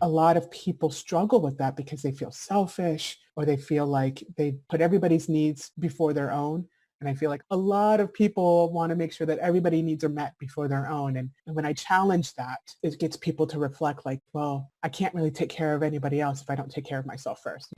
a lot of people struggle with that because they feel selfish or they feel like they put everybody's needs before their own. And I feel like a lot of people want to make sure that everybody's needs are met before their own. And when I challenge that, it gets people to reflect like, well, I can't really take care of anybody else if I don't take care of myself first.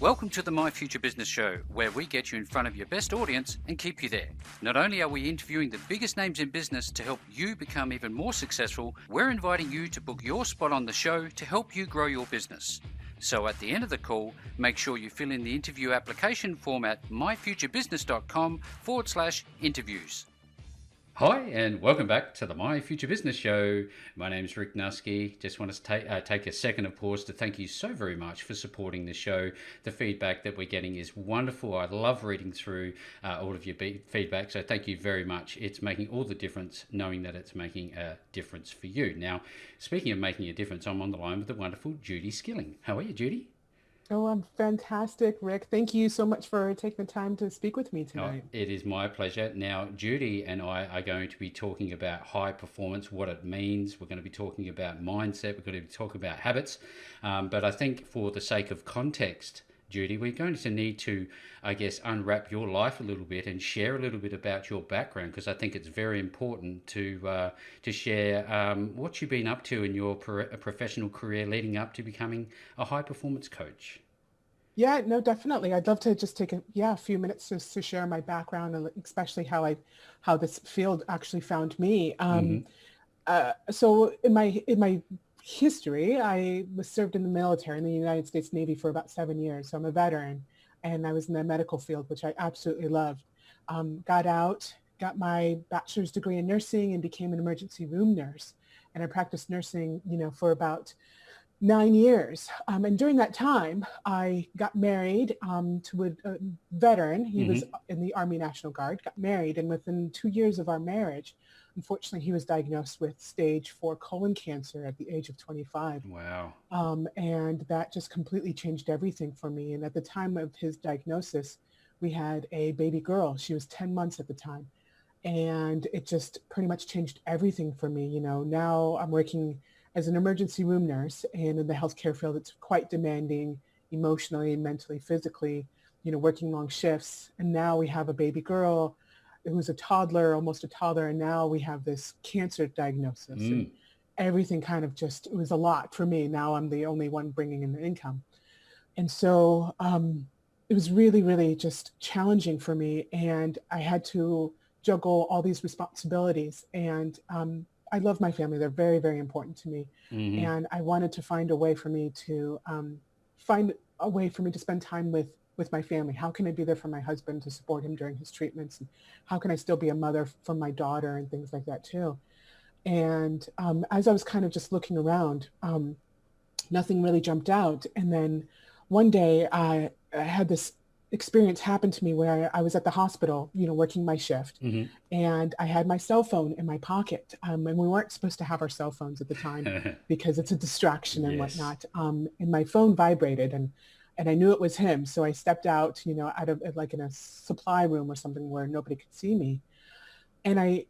Welcome to the My Future Business Show, where we get you in front of your best audience and keep you there. Not only are we interviewing the biggest names in business to help you become even more successful, we're inviting you to book your spot on the show to help you grow your business. So at the end of the call, make sure you fill in the interview application form at myfuturebusiness.com/interviews. Hi, and welcome back to the My Future Business Show. My name is Rick Nusky. Just want to take a second of pause to thank you so very much for supporting the show. The feedback that we're getting is wonderful. I love reading through all of your feedback, so thank you very much. It's making all the difference, knowing that it's making a difference for you. Now, speaking of making a difference, I'm on the line with the wonderful Judy Skilling. How are you, Judy? Oh, I'm fantastic, Rick. Thank you so much for taking the time to speak with me Oh, tonight. it is my pleasure. Now, Judy and I are going to be talking about high performance, what it means. We're going to be talking about mindset. We're going to be talking about habits. But I think for the sake of context, Judy, we're going to need to, I guess, unwrap your life a little bit and share a little bit about your background, because I think it's very important to share what you've been up to in your professional career leading up to becoming a high performance coach. Yeah, no, definitely. I'd love to just take a few minutes just to share my background and especially how this field actually found me. Mm-hmm. So in my history, I was served in the military in the United States Navy for about 7 years. So I'm a veteran, and I was in the medical field, which I absolutely loved. Got out, got my bachelor's degree in nursing, and became an emergency room nurse. And I practiced nursing, for about 9 years. And during that time, I got married to a veteran. He was Mm-hmm. in the Army National Guard, got married. And within 2 years of our marriage, unfortunately, he was diagnosed with stage 4 colon cancer at the age of 25. Wow. And that just completely changed everything for me. And at the time of his diagnosis, we had a baby girl. She was 10 months at the time. And it just pretty much changed everything for me. Now I'm working as an emergency room nurse, and in the healthcare field, it's quite demanding emotionally, mentally, physically, working long shifts. And now we have a baby girl who's a toddler, almost a toddler. And now we have this cancer diagnosis, and Mm. everything kind of just, it was a lot for me. Now I'm the only one bringing in the income. And so it was really, really just challenging for me. And I had to juggle all these responsibilities. And I love my family. They're very, very important to me. Mm-hmm. And I wanted to find a way for me to spend time with my family. How can I be there for my husband to support him during his treatments? And how can I still be a mother for my daughter and things like that too? And as I was kind of just looking around, nothing really jumped out. And then one day I had this experience happen to me where I was at the hospital, working my shift, and I had my cell phone in my pocket. And we weren't supposed to have our cell phones at the time Mm-hmm. because it's a distraction and Yes. whatnot. And my phone vibrated, and I knew it was him. So I stepped out, out of like in a supply room or something where nobody could see me. And I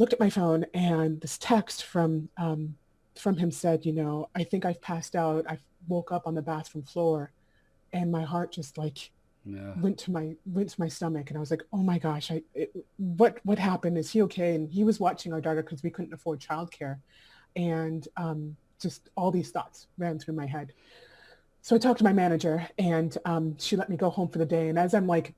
looked at my phone, and this text from him said, I think I've passed out. I woke up on the bathroom floor, and my heart just like Yeah. went to my stomach. And I was like, oh my gosh, what happened? Is he okay? And he was watching our daughter because we couldn't afford childcare. And just all these thoughts ran through my head. So I talked to my manager, and she let me go home for the day. And as I'm like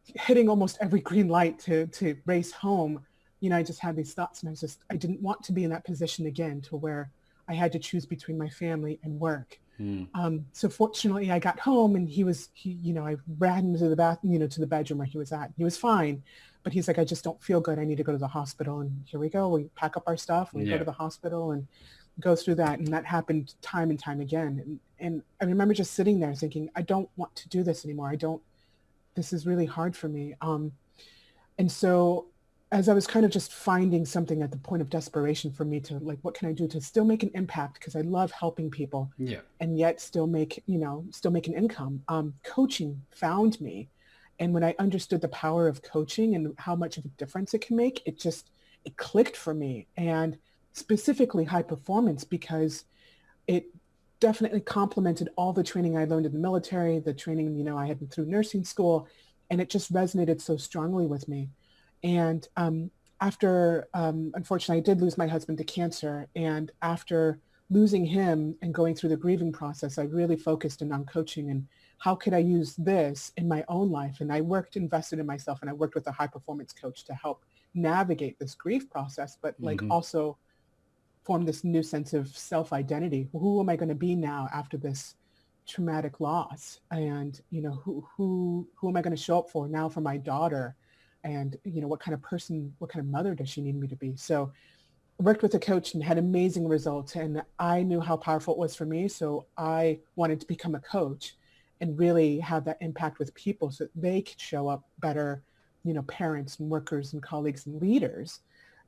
hitting almost every green light to race home, I just had these thoughts, and I didn't want to be in that position again, to where I had to choose between my family and work. Mm. So fortunately I got home, and I ran into the to the bedroom where he was at. He was fine, but he's like, I just don't feel good. I need to go to the hospital. And here we go. We pack up our stuff, and we go Yeah. to the hospital and go through that. And that happened time and time again. And I remember just sitting there thinking, I don't want to do this anymore. This is really hard for me. And so as I was kind of just finding something at the point of desperation for me to like, what can I do to still make an impact? Because I love helping people Yeah. and yet still make an income. Coaching found me. And when I understood the power of coaching and how much of a difference it can make, it clicked for me. And specifically high performance, because it definitely complemented all the training I learned in the military, the training, I had through nursing school, and it just resonated so strongly with me. And after, unfortunately, I did lose my husband to cancer. And after losing him and going through the grieving process, I really focused in on coaching and how could I use this in my own life. And I invested in myself, and I worked with a high performance coach to help navigate this grief process, but like Hmm. also form this new sense of self-identity. Who am I going to be now after this traumatic loss? And, who am I going to show up for now for my daughter? And, what kind of person, what kind of mother does she need me to be? So I worked with a coach and had amazing results. And I knew how powerful it was for me. So I wanted to become a coach and really have that impact with people so that they could show up better, parents and workers and colleagues and leaders,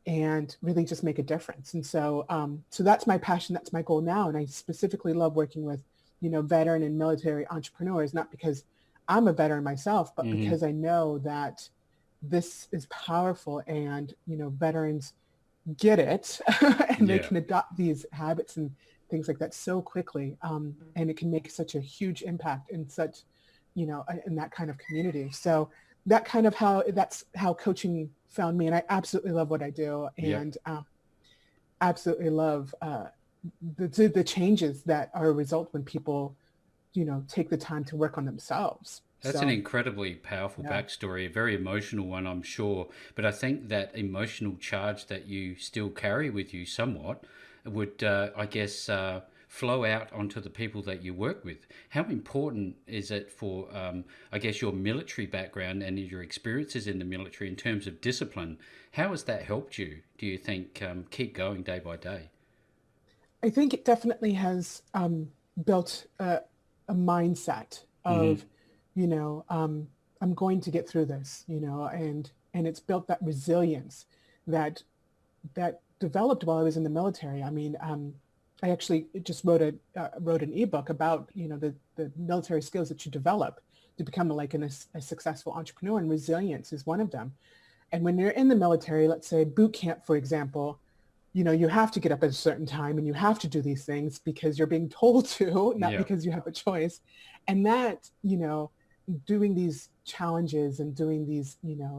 and really just make a difference. And so, so that's my passion. That's my goal now. And I specifically love working with, veteran and military entrepreneurs, not because I'm a veteran myself, but Hmm. because I know that this is powerful and, veterans get it and they Yeah. can adopt these habits and things like that so quickly. And it can make such a huge impact in such, in that kind of community. So that's how coaching found me. And I absolutely love what I do, Yeah. and absolutely love the changes that are a result when people, take the time to work on themselves. That's an So incredibly powerful yeah. backstory, a very emotional one, I'm sure. But I think that emotional charge that you still carry with you somewhat would, I guess, flow out onto the people that you work with. How important is it for, I guess, your military background and your experiences in the military in terms of discipline? How has that helped you, do you think, keep going day by day? I think it definitely has built a mindset Hmm. of, you know, um, I'm going to get through this, and it's built that resilience that developed while I was in the military. I mean, I actually just wrote an ebook about, the military skills that you develop to become a successful entrepreneur, and resilience is one of them. And when you're in the military, let's say boot camp, for example, you have to get up at a certain time and you have to do these things because you're being told to, not Yeah. because you have a choice. And that, doing these challenges and doing these,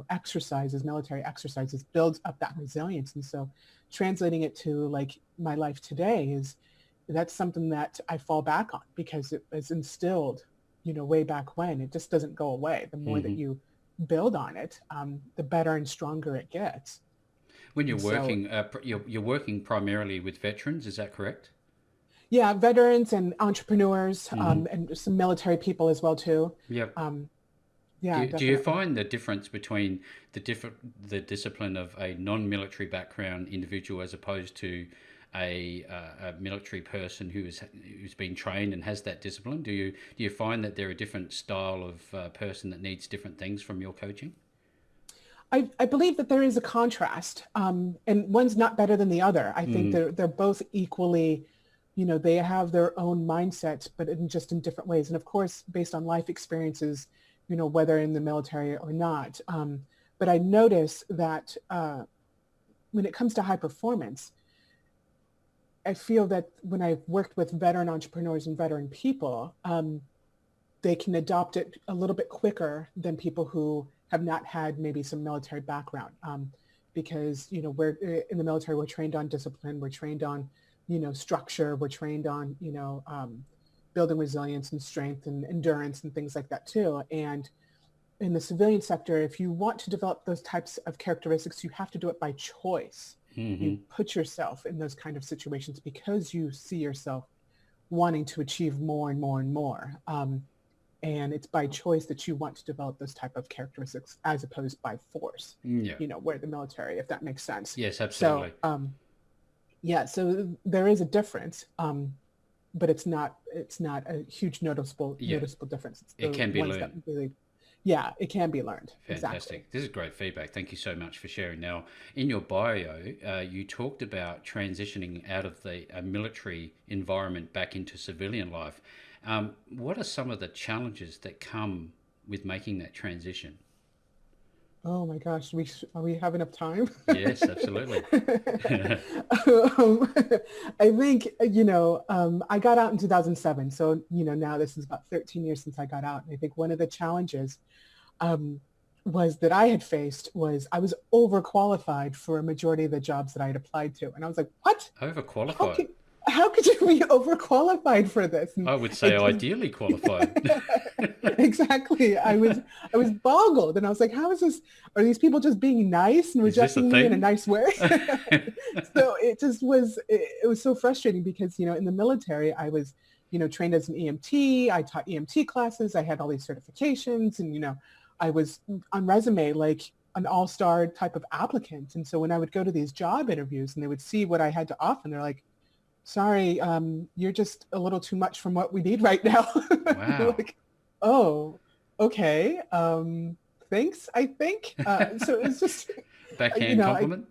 exercises, military exercises builds up that resilience. And so translating it to like my life today that's something that I fall back on because it was instilled, way back when. It just doesn't go away. The more that Hmm. you build on it, the better and stronger it gets. When you're And so working, you're working primarily with veterans, is that correct? yeah, veterans and entrepreneurs, Hmm. and some military people as well too. Yep. Um, Do yeah, do you definitely. find the difference between the discipline of a non-military background individual as opposed to a military person who's been trained and has that discipline? Do you find that they're a different style of person that needs different things from your coaching? I believe that there is a contrast, and one's not better than the other. I think Mm, they're both equally, they have their own mindsets, but just in different ways. And of course, based on life experiences, whether in the military or not. But I notice that when it comes to high performance, I feel that when I've worked with veteran entrepreneurs and veteran people, they can adopt it a little bit quicker than people who have not had maybe some military background. Because, we're in the military, we're trained on discipline, we're trained on, structure, we're trained on, building resilience and strength and endurance and things like that too. And in the civilian sector, if you want to develop those types of characteristics, you have to do it by choice. You hmm. put yourself in those kind of situations because you see yourself wanting to achieve more and more and more. And it's by choice that you want to develop those type of characteristics as opposed by force, Yeah. where the military, if that makes sense. Yes, So absolutely. yeah, so there is a difference, but it's not a huge Yeah, noticeable difference. It's it the can be ones that learned. really, yeah, it can be learned. Exactly. Fantastic. This is great feedback. Thank you so much for sharing. Now, in your bio, you talked about transitioning out of the military environment back into civilian life. What are some of the challenges that come with making that transition? Oh my gosh, are we have enough time? Yes, absolutely. um, I think, I got out in 2007. So, now this is about 13 years since I got out. And I think one of the challenges um, was that I had faced was I was overqualified for a majority of the jobs that I had applied to. And I was like, what? How Overqualified. could, how could you be overqualified for this? And I would say it just, ideally qualified. exactly. I was boggled and I was like, how is this? Are these people just being nice and Is this a rejecting me in a thing? nice way? So it was so frustrating because, in the military, I was, trained as an EMT. I taught EMT classes. I had all these certifications and, I was on resume like an all-star type of applicant. And so when I would go to these job interviews and they would see what I had to offer, and they're like, sorry, you're just a little too much from what we need right now. Wow. Like, oh, okay. Thanks, I think. So it's just, you Backhand know, compliment?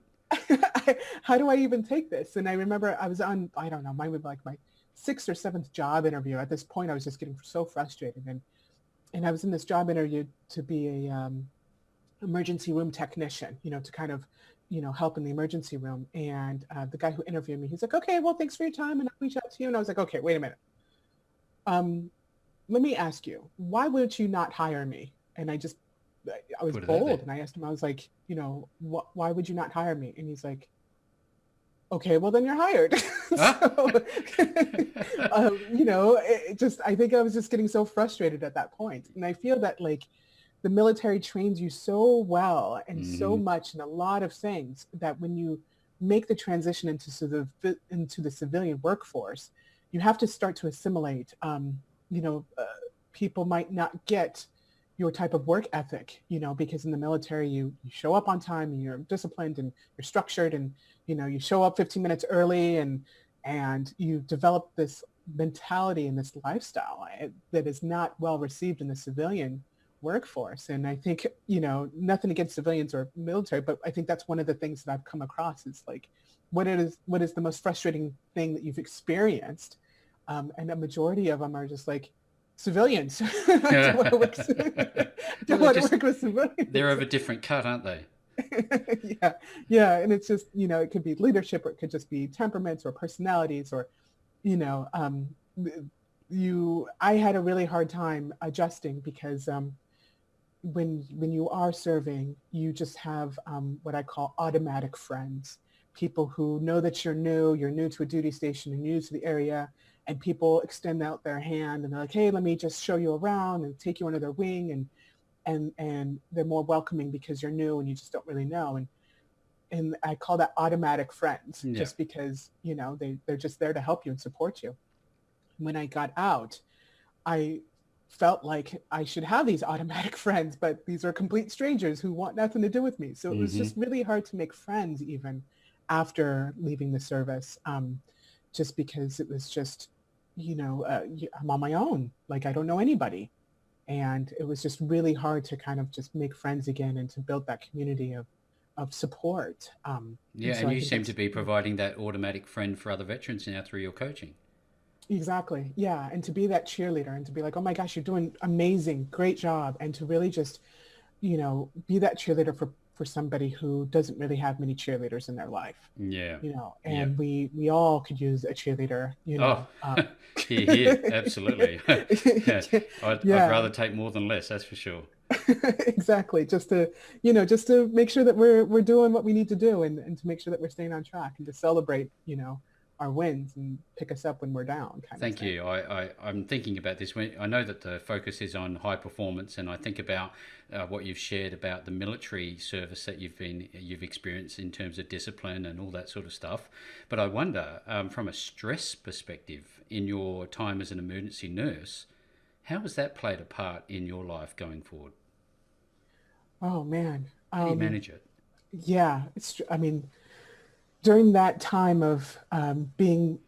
how do I even take this? And I remember I was on, I don't know, mine was like my sixth or seventh job interview. At this point, I was just getting so frustrated. And I was in this job interview to be a emergency room technician, to kind of, help in the emergency room. And the guy who interviewed me, he's like, okay, well, thanks for your time. And I'll reach out to you. And I was like, okay, wait a minute. Um, Let me ask you, why would you not hire me? And I was Put it out bold there. and I asked him, I was like, why would you not hire me? And he's like, okay, well then you're hired. Ah? So, I think I was just getting so frustrated at that point. And I feel that like the military trains you so well and so Hmm. much in a lot of things that when you make the transition into the civilian workforce, you have to start to assimilate. You know, uh, People might not get your type of work ethic, because in the military you show up on time and you're disciplined and you're structured and you show up 15 minutes early and you develop this mentality and this lifestyle that is not well received in the civilian workforce. And I think, nothing against civilians or military, but I think that's one of the things that I've come across is like, what is the most frustrating thing that you've experienced? And a majority of them are just like civilians. I don't want to work. Well, Don't want to work with they're civilians. of a different cut, aren't they? Yeah, yeah, and it's just it could be leadership, or it could just be temperaments or personalities, or you know, you. I had a really hard time adjusting because when you are serving, you just have what I call automatic friends, people who know that you're new to a duty station, and new to the area, and people extend out their hand and they're like, hey, let me just show you around and take you under their wing, and they're more welcoming because you're new and you just don't really know. And I call that automatic friends, Yeah. just because, they're just there to help you and support you. When I got out, I felt like I should have these automatic friends, but these are complete strangers who want nothing to do with me. So it was Hmm. just really hard to make friends even after leaving the service, just because it was just, I'm on my own. Like I don't know anybody. And it was just really hard to kind of just make friends again and to build that community of support. And Yeah, so and I you think seem to that's be providing that automatic friend for other veterans now through your coaching. exactly, yeah. And to be that cheerleader and to be like, oh my gosh, you're doing amazing, great job. And to really just, be that cheerleader for somebody who doesn't really have many cheerleaders in their life, Yeah. Yeah. and we all could use a cheerleader, Oh, here, here, absolutely. Yeah, I'd Yeah. rather take more than less, that's for sure. Exactly. Just to make sure that we're doing what we need to do, and to make sure that we're staying on track, and to celebrate, our wins and pick us up when we're down kind of Thank thing. you. I'm thinking about this. I know that the focus is on high performance, and I think about what you've shared about the military service that you've experienced in terms of discipline and all that sort of stuff. But I wonder, from a stress perspective, in your time as an emergency nurse, how has that played a part in your life going forward? Oh man. How do you manage it? Yeah, I mean, during that time of being,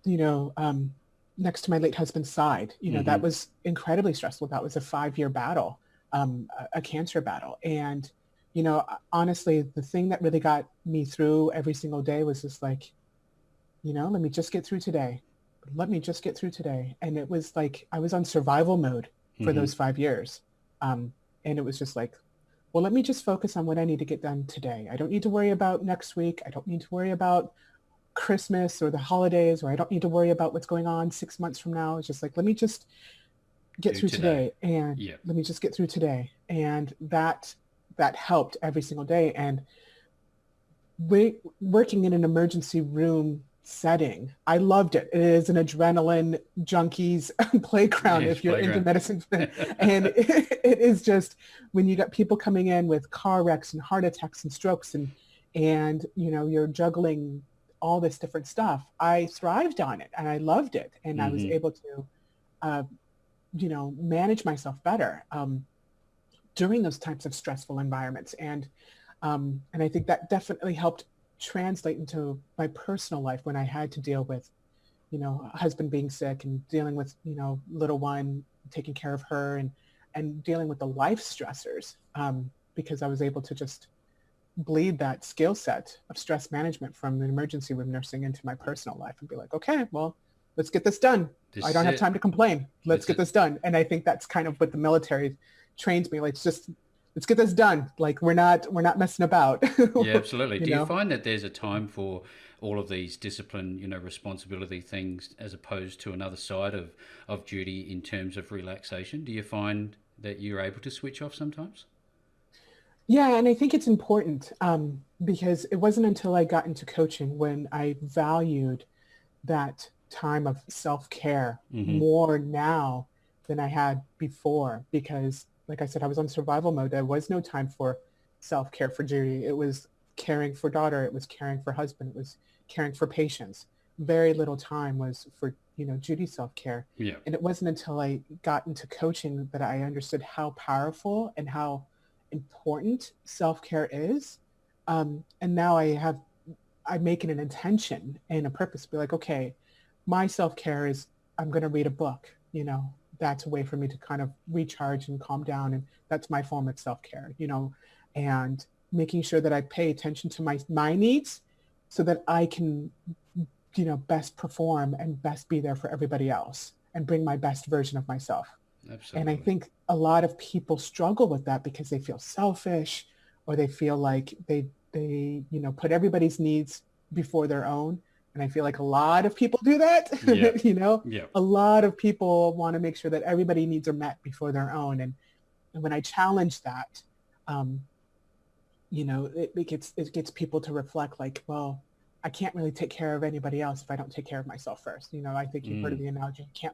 you know, um, next to my late husband's side, that Hmm. was incredibly stressful. That was a 5-year battle, a cancer battle. And, honestly, the thing that really got me through every single day was just like, let me just get through today. Let me just get through today. And it was like I was on survival mode for Hmm. those 5 years. And it was just like, well, let me just focus on what I need to get done today. I don't need to worry about next week. I don't need to worry about Christmas or the holidays, or I don't need to worry about what's going on 6 months from now. It's just like, let me just get Do through today. today, and Yeah. let me just get through today. And that helped every single day. And working in an emergency room setting, I loved it. It is an adrenaline junkies playground Yes, if you're into playground. medicine. And it is just when you got people coming in with car wrecks and heart attacks and strokes, and you're juggling all this different stuff. I thrived on it and I loved it. And I was Hmm. able to, uh, manage myself better during those types of stressful environments. And I think that definitely helped translate into my personal life when I had to deal with, a husband being sick and dealing with, little one, taking care of her, and dealing with the life stressors, because I was able to just bleed that skill set of stress management from the emergency room nursing into my personal life and be like, okay, well, let's get this done. I This is don't have it. time to complain. Let's That's get it. this done. And I think that's kind of what the military trains me. Like, let's get this done. Like, we're not messing about. Yeah, absolutely. you Do you know? find that there's a time for all of these discipline, responsibility things as opposed to another side of duty in terms of relaxation? Do you find that you're able to switch off sometimes? Yeah, and I think it's important, because it wasn't until I got into coaching when I valued that time of self-care Hmm. more now than I had before. Because, like I said, I was on survival mode. There was no time for self-care for Judy. It was caring for daughter. It was caring for husband. It was caring for patients. Very little time was for, Judy's self-care. Yeah. And it wasn't until I got into coaching that I understood how powerful and how important self-care is. And now I make it an intention and a purpose to be like, okay, my self-care is I'm going to read a book. That's a way for me to kind of recharge and calm down. And that's my form of self-care, and making sure that I pay attention to my needs so that I can, best perform and best be there for everybody else and bring my best version of myself. And I Absolutely. think a lot of people struggle with that because they feel selfish, or they feel like they put everybody's needs before their own. And I feel like a lot of people do Yeah. that. Yeah. A lot of people want to make sure that everybody's needs are met before their own. And when I challenge that, um, it gets people to reflect like, well, I can't really take care of anybody else if I don't take care of myself first. I think you've heard of Mm. the analogy, you cannot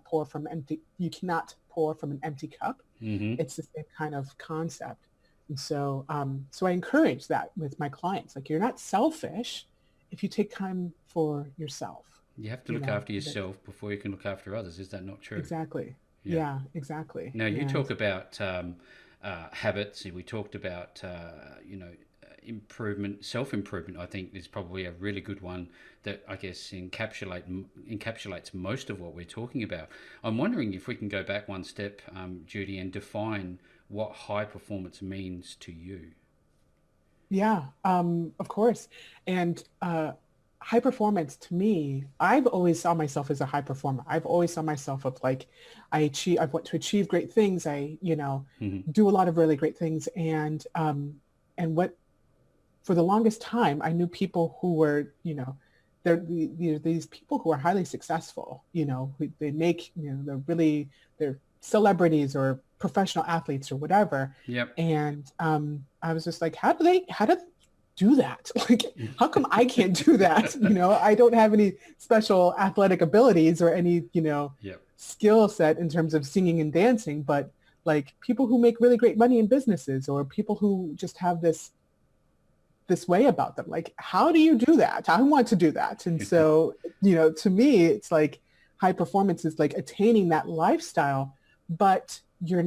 pour from an empty cup. Hmm. It's the same kind of concept. And so I encourage that with my clients. Like, you're not selfish if you take time for yourself, You have to look after that yourself before you can look after others. Is that not true? exactly. Yeah. Yeah, exactly. Now you And talk about habits. We talked about improvement, self improvement. I think is probably a really good one that I guess encapsulates most of what we're talking about. I'm wondering if we can go back one step, Judy, and define what high performance means to you. yeah, of course. And high performance to me, I've always saw myself as a high performer. I've always saw myself of like, I want to achieve great things. I, Hmm. do a lot of really great things. And what for the longest time, I knew people who were, these people who are highly successful, they make, they're celebrities or professional athletes or whatever. Yep. And I was just like, how do they do that? Like, how come I can't do that? I don't have any special athletic abilities or any, Yep. skill set in terms of singing and dancing, but like people who make really great money in businesses, or people who just have this way about them. Like, how do you do that? I want to do that. And so, to me, it's like high performance is like attaining that lifestyle, but you're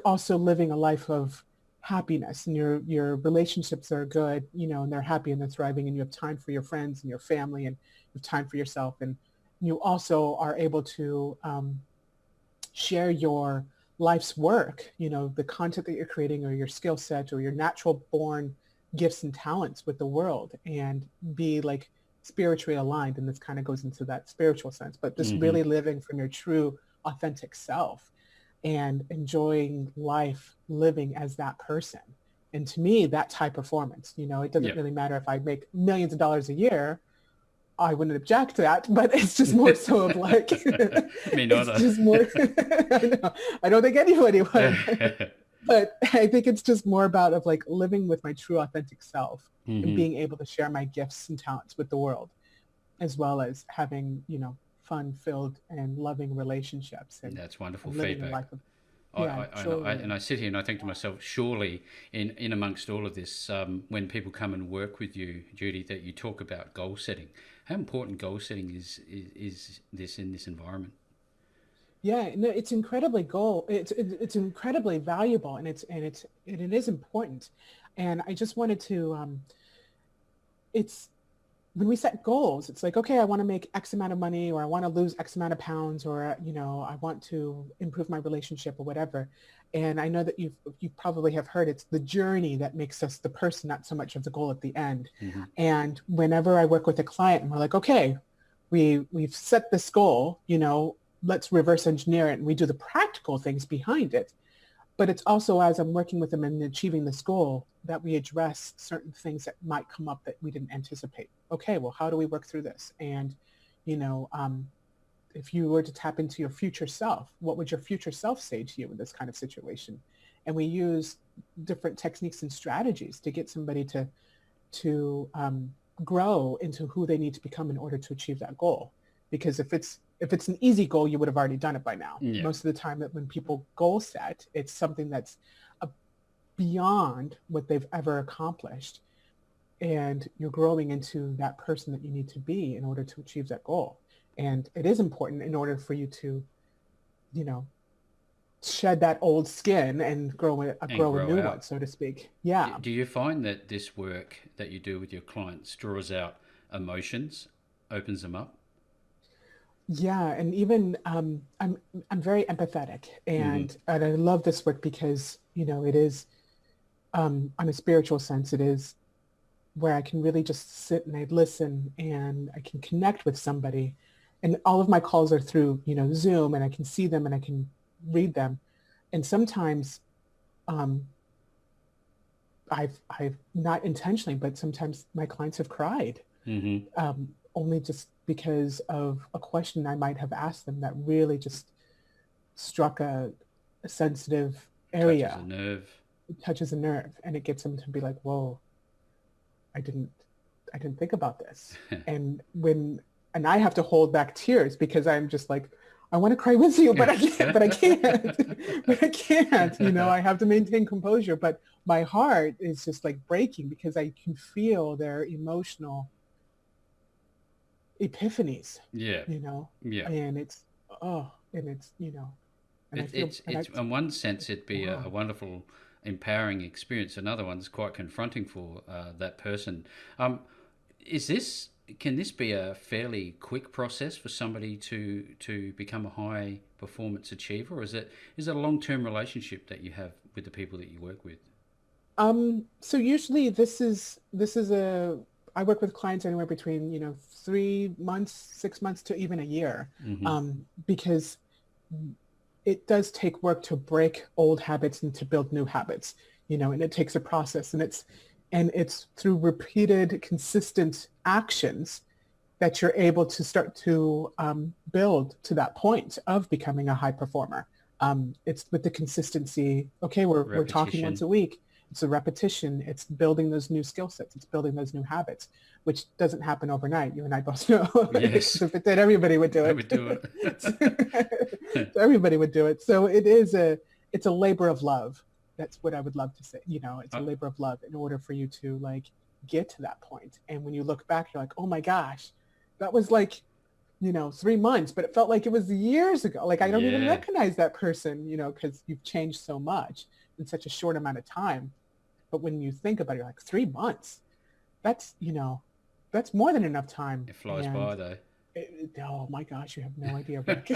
also living a life of happiness, and your relationships are good, and they're happy and they're thriving, and you have time for your friends and your family, and you have time for yourself. And you also are able to share your life's work, the content that you're creating, or your skill set, or your natural born gifts and talents with the world, and be like spiritually aligned. And this kind of goes into that spiritual sense, but just Hmm. really living from your true authentic self and enjoying life living as that person. And to me, that's high performance. It doesn't Yep. really matter if I make millions of dollars a year. I wouldn't object to that, but it's just more so of like, Me it's neither. just more, I know, I don't think anybody would, but I think it's just more about of like living with my true authentic self and Hmm. being able to share my gifts and talents with the world, as well as having, fun filled and loving relationships That's wonderful and living a feedback. life of, I, yeah, I, joy. and I sit here and I think to myself, surely in amongst all of this, when people come and work with you, Judy, that you talk about goal setting. How important goal setting is this in this environment? Yeah, no, it's incredibly it's incredibly valuable, and it is important. And I just wanted to it's when we set goals, it's like, okay, I want to make X amount of money, or I want to lose X amount of pounds, or, I want to improve my relationship or whatever. And I know that you probably have heard it's the journey that makes us the person, not so much of the goal at the end. Hmm. And whenever I work with a client and we're like, okay, we've set this goal, let's reverse engineer it and we do the practical things behind it. But it's also as I'm working with them and achieving this goal that we address certain things that might come up that we didn't anticipate. Okay, well, how do we work through this? And, you know, um, if you were to tap into your future self, what would your future self say to you in this kind of situation? And we use different techniques and strategies to get somebody to grow into who they need to become in order to achieve that goal. Because if it's an easy goal, you would have already done it by now. Yeah. Most of the time that when people goal set, it's something that's a, beyond what they've ever accomplished. And you're growing into that person that you need to be in order to achieve that goal. And it is important in order for you to, you know, shed that old skin and And grow a grow new one, out. so to speak. Do, Yeah. do you find that this work that you do with your clients draws out emotions, opens them up? Yeah, and even I'm very empathetic, Hmm. and I love this work because it is on a spiritual sense, it is where I can really just sit and I listen and I can connect with somebody, and all of my calls are through Zoom, and I can see them and I can read them, and sometimes um, I've not intentionally, but sometimes my clients have cried, Hmm. only just because of a question I might have asked them that really just struck a sensitive Touches a area. nerve. It touches a nerve and it gets them to be like, whoa, I didn't, I didn't think about this. And and I have to hold back tears because I'm just like, I want to cry with you, but I can't, but I can't, but I can't, I have to maintain composure, but my heart is just like breaking because I can feel their emotional epiphanies, Yeah, you know, yeah. and it's, oh, and it's, and I feel, and I, It's in one sense it'd be a wow. wonderful, empowering experience. Another one's quite confronting for that person. Um, is this can this be a fairly quick process for somebody to become a high performance achiever, or is it a long term relationship that you have with the people that you work with? So usually this is I work with clients anywhere between, 3 months, 6 months to even a year. Hmm. Because it does take work to break old habits and to build new habits, and it takes a process, and it's through repeated, consistent actions that you're able to start to build to that point of becoming a high performer. It's with the consistency. Okay, we're talking once Repetition. a week. It's a repetition. It's building those new skill sets. It's building those new habits, which doesn't happen overnight. You and I both know. Because Yes, if it did, everybody would do I it. would do it. So everybody would do it. So it's a labor of love. That's what I would love to say. It's a I, labor of love in order for you to like get to that point. And when you look back, you're like, oh my gosh, that was like 3 months, but it felt like it was years ago. Like I don't even yeah. recognize that person, because you've changed so much in such a short amount of time. But when you think about it, you're like 3 months. That's that's more than enough time. It flies And by though. oh my gosh, you have no idea, Rick.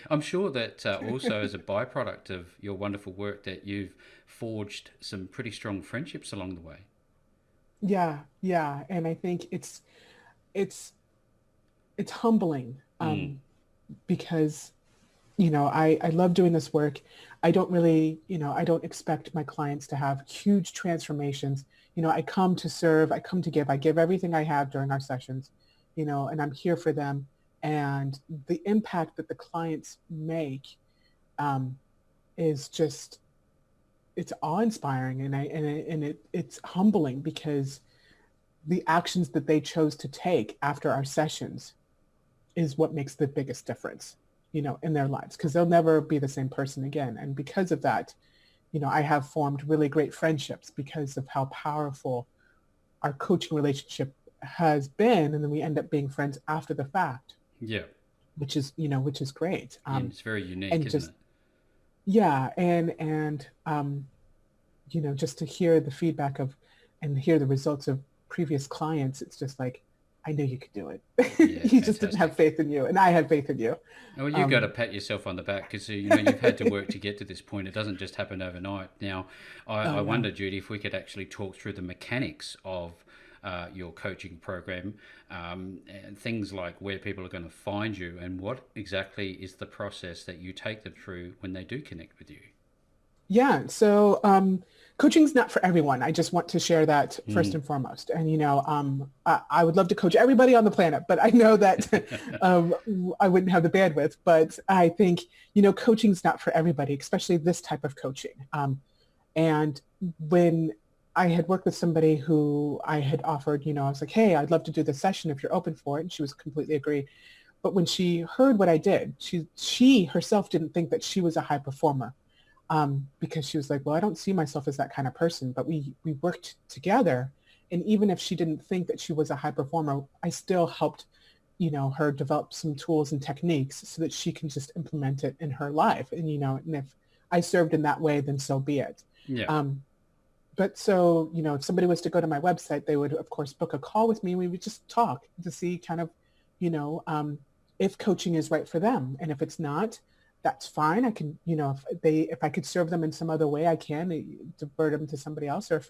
I'm sure that also as a byproduct of your wonderful work that you've forged some pretty strong friendships along the way. Yeah, yeah, and I think it's it's humbling Mm. because I love doing this work. I don't really, I don't expect my clients to have huge transformations. I come to serve, I come to give, I give everything I have during our sessions, and I'm here for them. And the impact that the clients make um, is just, it's awe-inspiring, it's humbling because the actions that they chose to take after our sessions is what makes the biggest difference, in their lives, because they'll never be the same person again. And because of that, I have formed really great friendships because of how powerful our coaching relationship has been. And then we end up being friends after the fact, Yeah. which is great. Yeah, it's very unique, And isn't just, it? yeah. And just to hear the feedback of and hear the results of previous clients, it's just like, I knew you could do it. Yeah, You just didn't have fantastic. faith in you. And I had faith in you. Well, you got to Um, pat yourself on the back because you've had to work to get to this point. It doesn't just happen overnight. Now, oh I no. wonder, Judy, if we could actually talk through the mechanics of your coaching program, and things like where people are going to find you and what exactly is the process that you take them through when they do connect with you. Yeah. So coaching's not for everyone. I just want to share that first Mm. and foremost. And, I would love to coach everybody on the planet, but I know that um, I wouldn't have the bandwidth. But I think, coaching's not for everybody, especially this type of coaching. And when I had worked with somebody who I had offered, I was like, hey, I'd love to do this session if you're open for it. And she was completely agree. But when she heard what I did, she herself didn't think that she was a high performer, because she was like, well, I don't see myself as that kind of person. But we worked together. And even if she didn't think that she was a high performer, I still helped, her develop some tools and techniques so that she can just implement it in her life. And if I served in that way, then so be it. Yeah. Um, but so, if somebody was to go to my website, they would, of course, book a call with me. We would just talk to see kind of, you know, um, if coaching is right for them. And if it's not, that's fine. I can, if I could serve them in some other way, I can divert them to somebody else. Or if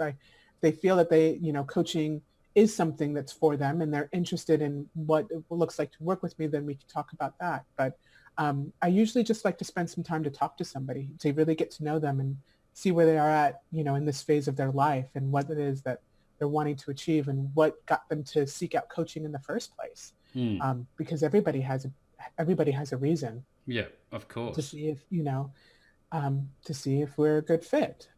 they feel that coaching is something that's for them and they're interested in what it looks like to work with me, then we can talk about that. But I usually just like to spend some time to talk to somebody to really get to know them and see where they are at, in this phase of their life and what it is that they're wanting to achieve and what got them to seek out coaching in the first place. Mm. Because everybody has a reason Yeah, of to course. see if, to see if we're a good fit.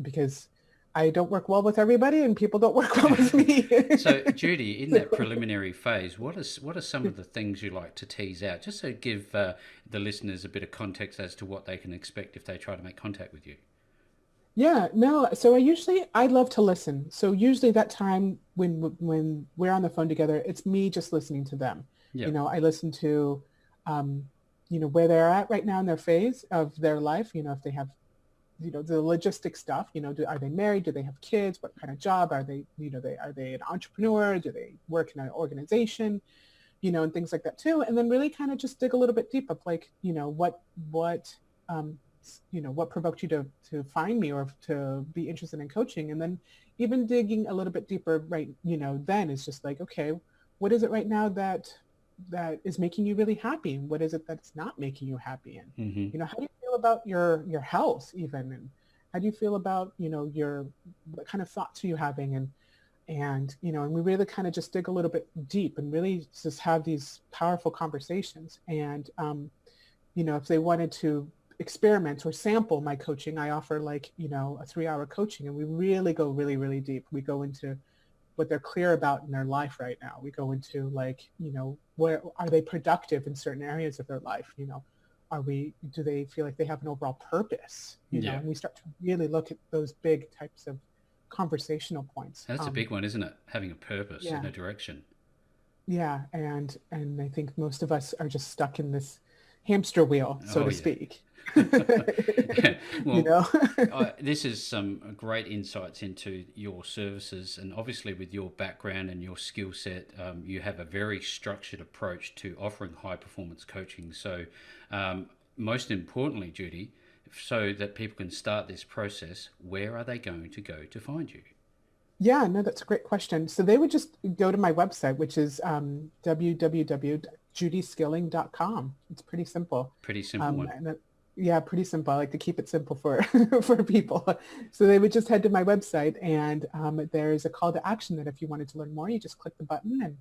Because I don't work well with everybody and people don't work well with me. So, Judy, in that So, preliminary phase, what are some of the things you like to tease out, just to give the listeners a bit of context as to what they can expect if they try to make contact with you? yeah, no. So I love to listen. So usually that time when we're on the phone together, it's me just listening to them. Yeah. I listen to, um, where they're at right now in their phase of their life. If they have, the logistic stuff. Are they married? Do they have kids? What kind of job are they? Are they an entrepreneur? Do they work in an organization? And things like that too. And then really kind of just dig a little bit deep of like, um, what provoked you to find me or to be interested in coaching. And then even digging a little bit deeper, right, then is just like, okay, what is it right now that is making you really happy? What is it that's not making you happy? And, Hmm. how do you feel about your health even? And how do you feel about, what kind of thoughts are you having? And we really kind of just dig a little bit deep and really just have these powerful conversations. And, if they wanted to experiment or sample my coaching, I offer like, a 3-hour coaching and we really go really, really deep. We go into what they're clear about in their life right now. We go into like, where are they productive in certain areas of their life? Do they feel like they have an overall purpose? Yeah. And we start to really look at those big types of conversational points. That's a big one, isn't it? Having a purpose and Yeah, a direction. yeah. And I think most of us are just stuck in this hamster wheel, so Oh, to yeah. speak. Yeah. you Well, know? this is some great insights into your services, and obviously with your background and your skill set, you have a very structured approach to offering high performance coaching. So, most importantly, Judy, so that people can start this process, where are they going to go to find you? Yeah, no, that's a great question. So they would just go to my website, which is www. judyskilling.com. It's pretty simple. Pretty simple one. Yeah, pretty simple. I like to keep it simple for for people. So they would just head to my website, and there's a call to action that if you wanted to learn more, you just click the button,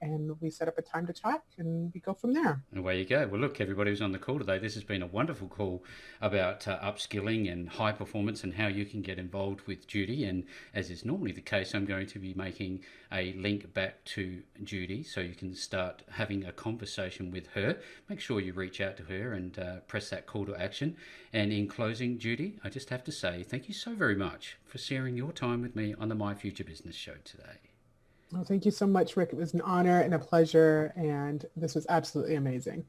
and we set up a time to chat, and we go from there. And away you go. Well, look, everybody who's on the call today, this has been a wonderful call about upskilling and high performance and how you can get involved with Judy. And as is normally the case, I'm going to be making a link back to Judy so you can start having a conversation with her. Make sure you reach out to her and press that call to action. And in closing, Judy, I just have to say thank you so very much for sharing your time with me on the My Future Business show today. Well, thank you so much, Rick. It was an honor and a pleasure, and this was absolutely amazing.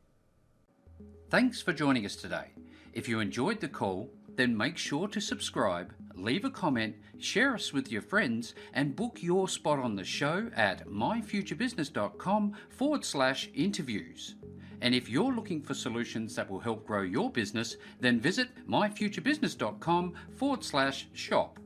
Thanks for joining us today. If you enjoyed the call, then make sure to subscribe, leave a comment, share us with your friends, and book your spot on the show at myfuturebusiness.com/interviews. And if you're looking for solutions that will help grow your business, then visit myfuturebusiness.com/shop.